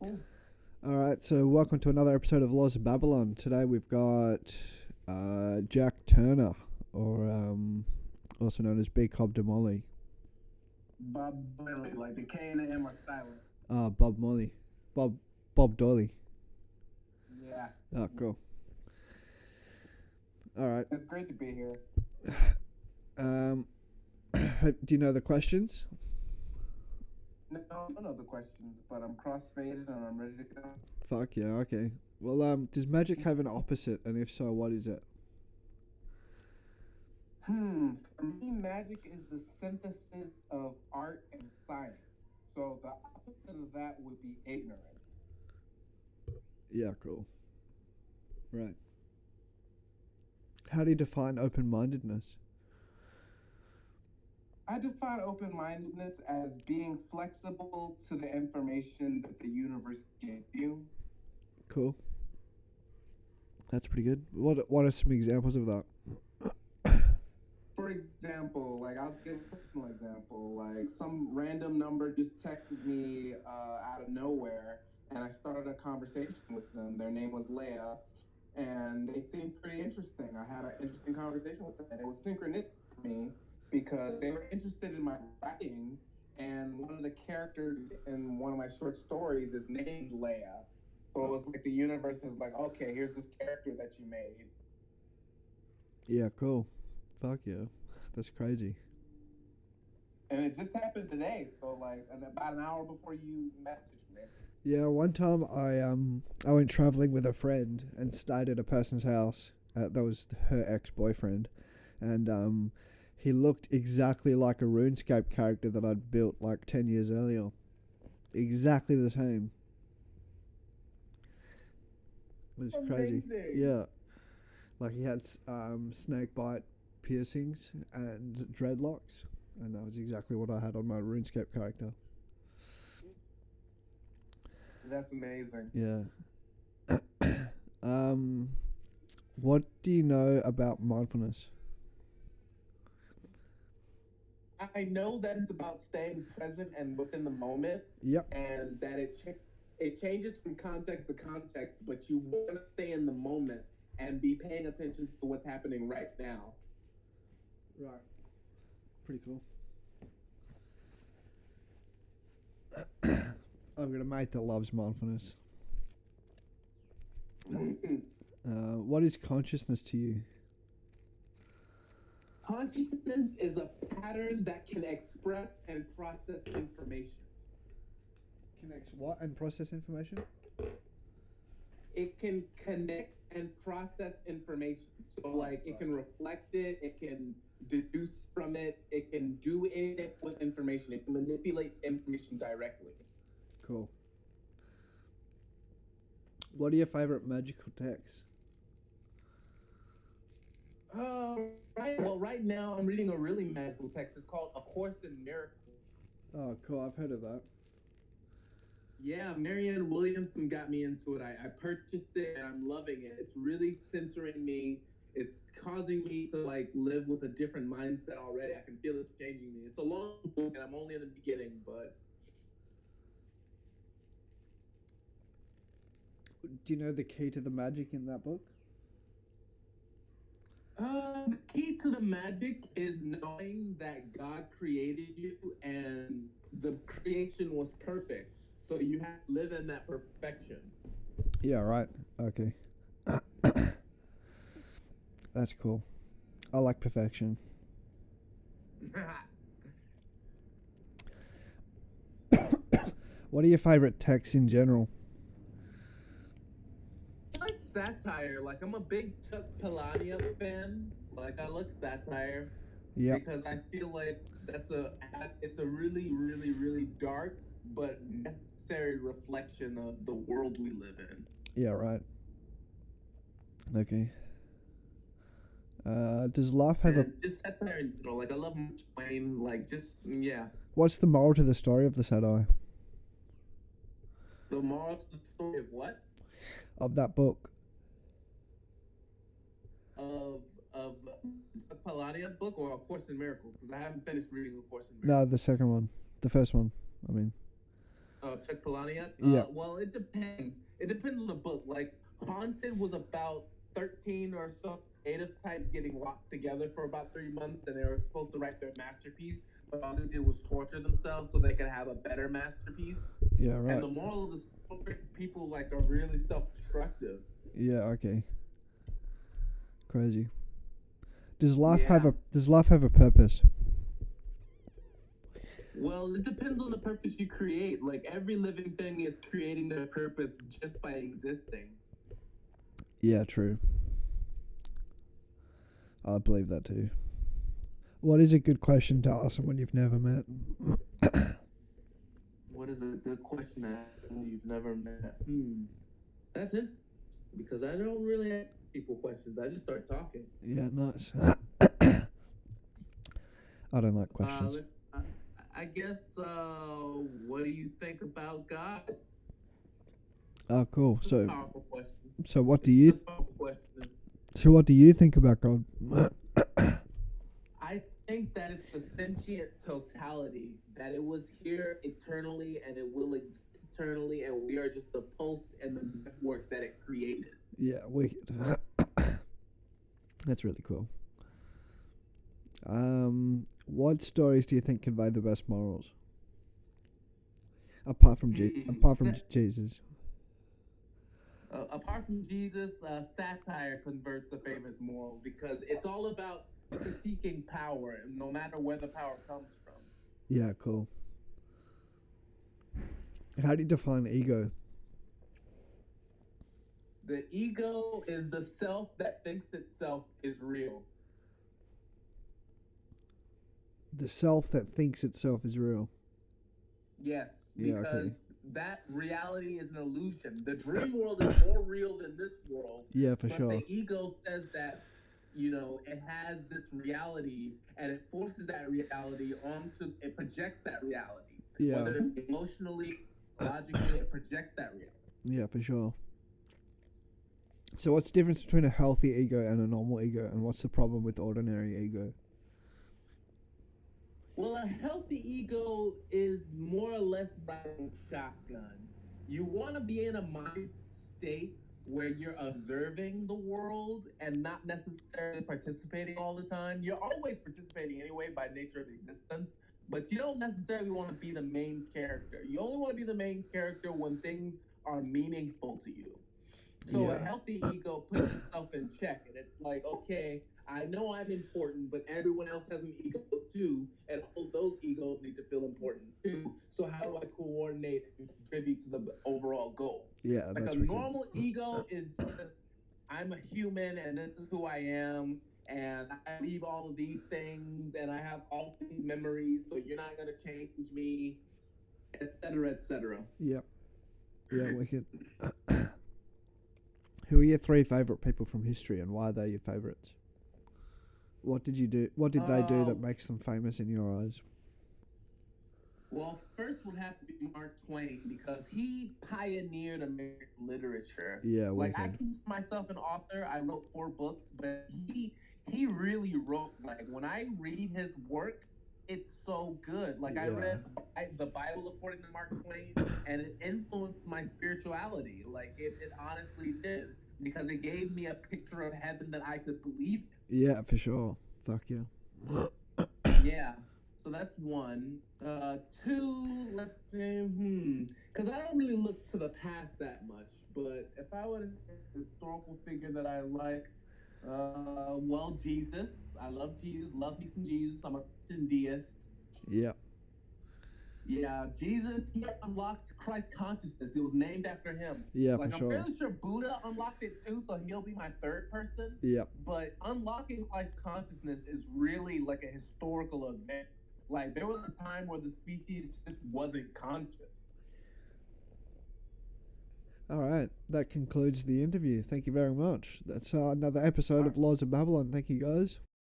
Cool. All right, so welcome to another episode of Laws of Babylon. Today we've got Jack Turner, or also known as Bkob Dmoily. Bob, like the K and the M are silent. Bob Molly, Bob Dolly. Yeah. Oh, cool. All right. It's great to be here. Do you know the questions? No, I don't know the questions, but I'm crossfaded and I'm ready to go. Fuck yeah. Okay. Well, does magic have an opposite, and if so, what is it? For me, magic is the synthesis of art and science. So the opposite of that would be ignorance. Yeah, cool. Right. How do you define open-mindedness? I define open-mindedness as being flexible to the information that the universe gives you. Cool. That's pretty good. What are some examples of that? For example, like I'll give a personal example. Like some random number just texted me out of nowhere, and I started a conversation with them. Their name was Leia, and they seemed pretty interesting. I had an interesting conversation with them, and it was synchronistic for me because they were interested in my writing, and one of the characters in one of my short stories is named Leia. So it was like the universe is like, okay, here's this character that you made. Yeah, cool. Fuck yeah. That's crazy. And it just happened today, so like about an hour before you messaged me. Yeah, one time I went traveling with a friend and stayed at a person's house. That was her ex-boyfriend, and he looked exactly like a RuneScape character that I'd built like 10 years earlier. Exactly the same. It was crazy. Amazing. Yeah. Like he had snake bite piercings and dreadlocks, and that was exactly what I had on my RuneScape character. That's amazing. Yeah. What do you know about mindfulness? I know that it's about staying present and within the moment, Yep. and that it changes from context to context, but you want to stay in the moment and be paying attention to what's happening right now. Right. Pretty cool. I've got a mate that loves mindfulness. What is consciousness to you? Consciousness is a pattern that can express and process information. Connects what and process information? It can connect and process information. So, like, it can reflect it, it can deduce from it, it can do anything with information. It can manipulate information directly. Cool. What are your favorite magical texts? Right now I'm reading a really magical text. It's called A Course in Miracles. Oh, cool. I've heard of that. Yeah, Marianne Williamson got me into it. I purchased it and I'm loving it. It's really centering me. It's causing me to like live with a different mindset already. I can feel it's changing me. It's a long book and I'm only in the beginning, but Do you know the key to the magic in that book? the key to the magic is knowing that God created you and the creation was perfect. So you have to live in that perfection. Yeah, right. Okay. That's cool. I like perfection. What are your favorite texts in general? I like satire. Like I'm a big Chuck Palahniuk fan. Like I like satire Yeah. because I feel like it's a really really really dark but necessary reflection of the world we live in. Yeah, right. Okay. Does life have And just satire in general. Like I love Mark Twain. Like just yeah. What's the moral to the story of the satire? The moral to the story of what? Of that book? Of Chuck Palahniuk book or A Course in Miracles? Because I haven't finished reading A Course in No, Miracles. the second one. The first one, I mean. Chuck Palahniuk. Yeah. Well, it depends. It depends on the book. Like Haunted was about 13 or so creative types getting locked together for about 3 months, and they were supposed to write their masterpiece. But all they did was torture themselves so they could have a better masterpiece. Yeah. And Right. the moral of the story, people like are really self-destructive. Yeah. Okay. Crazy. Does life have Yeah. a Does life have a purpose? Well, it depends on the purpose you create. Like every living thing is creating their purpose just by existing. Yeah. True. I believe that too. What is a good question to ask someone you've never met? What is a good question to ask someone you've never met? That's it. Because I don't really ask people questions. I just start talking. Yeah. Nice. I don't like questions. I guess. What do you think about God? Oh, cool. It's a powerful question. So what do It's you? a powerful question. So what do you think about God? I think that it's the sentient totality, that it was here eternally and it will exist eternally, and we are just the pulse and the network that it created. Yeah, wicked. That's really cool. What stories do you think convey the best morals? Apart from Jesus. Apart from Jesus, satire converts the famous moral because it's all about critiquing power, no matter where the power comes from. Yeah, cool. How do you define ego? The ego is the self that thinks itself is real. The self that thinks itself is real. Yes, Yeah, because okay. that reality is an illusion. The dream world is more real than this world. Yeah, for But sure. the ego says that, it has this reality and it forces that reality it projects that reality. Yeah. Whether it be emotionally, logically, it projects that reality. Yeah, for sure. So what's the difference between a healthy ego and a normal ego, and what's the problem with ordinary ego? Well, a healthy ego is more or less riding shotgun. You want to be in a mind state where you're observing the world and not necessarily participating all the time. You're always participating anyway by nature of existence, but you don't necessarily want to be the main character. You only want to be the main character when things are meaningful to you. So a Yeah. healthy ego puts itself in check, and it's like, okay, I know I'm important, but everyone else has an ego too, and all those egos need to feel important too. So how do I coordinate and contribute to the overall goal? Yeah, Like that's a wicked. normal ego is just, I'm a human, and this is who I am, and I believe all of these things, and I have all these memories, so you're not gonna change me, etc., etc. Yep. Yeah, wicked. Who are your three favourite people from history, and why are they your favourites? What did you do? What did they do that makes them famous in your eyes? Well, first would have to be Mark Twain because he pioneered American literature. Yeah, Like I wicked. consider myself an author. I wrote 4 books, but he really wrote. Like when I read his work, it's so good. Like I Yeah. read the Bible according to Mark Twain, and it influenced my spirituality. Like it honestly did because it gave me a picture of heaven that I could believe in. Yeah, for sure. Fuck yeah. Yeah. So that's one. Two, let's see, because I don't really look to the past that much. But if I were to say a historical figure that I like, well, Jesus. I love Jesus. Love me some Jesus. I'm a Christian deist. Yeah. Yeah, Jesus, he unlocked Christ consciousness. It was named after him. Yeah, Like for I'm sure. fairly sure Buddha unlocked it too, so he'll be my third person. Yep. But unlocking Christ consciousness is really like a historical event. Like there was a time where the species just wasn't conscious. All right, that concludes the interview. Thank you very much. That's another episode of Laws of Babylon. Thank you, guys.